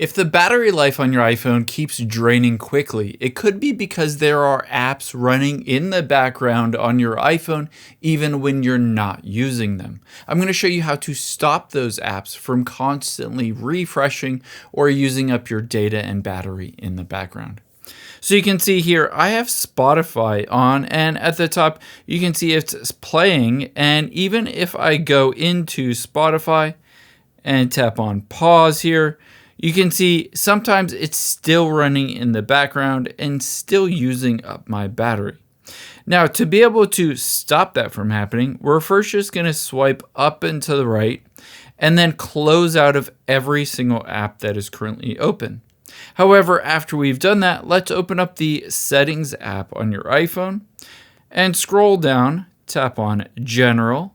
If the battery life on your iPhone keeps draining quickly, it could be because there are apps running in the background on your iPhone even when you're not using them. I'm going to show you how to stop those apps from constantly refreshing or using up your data and battery in the background. So you can see here, I have Spotify on, and at the top, you can see it's playing. And even if I go into Spotify and tap on pause here, you can see sometimes it's still running in the background and still using up my battery. Now, to be able to stop that from happening, we're first just going to swipe up and to the right and then close out of every single app that is currently open. However, after we've done that, let's open up the Settings app on your iPhone and scroll down, tap on General,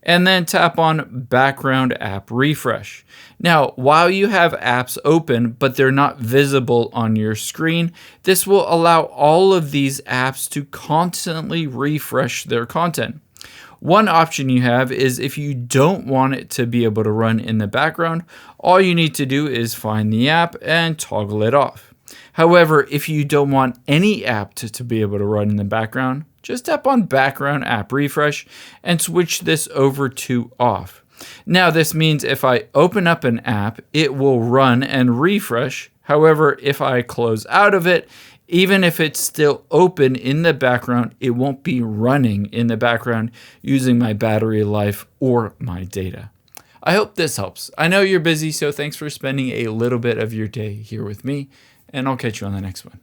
and then tap on Background App Refresh. Now, while you have apps open, but they're not visible on your screen, this will allow all of these apps to constantly refresh their content. One option you have is if you don't want it to be able to run in the background, all you need to do is find the app and toggle it off. However, if you don't want any app to be able to run in the background, just tap on Background App Refresh and switch this over to off. Now, this means if I open up an app, it will run and refresh. However, if I close out of it, even if it's still open in the background, it won't be running in the background using my battery life or my data. I hope this helps. I know you're busy, so thanks for spending a little bit of your day here with me, and I'll catch you on the next one.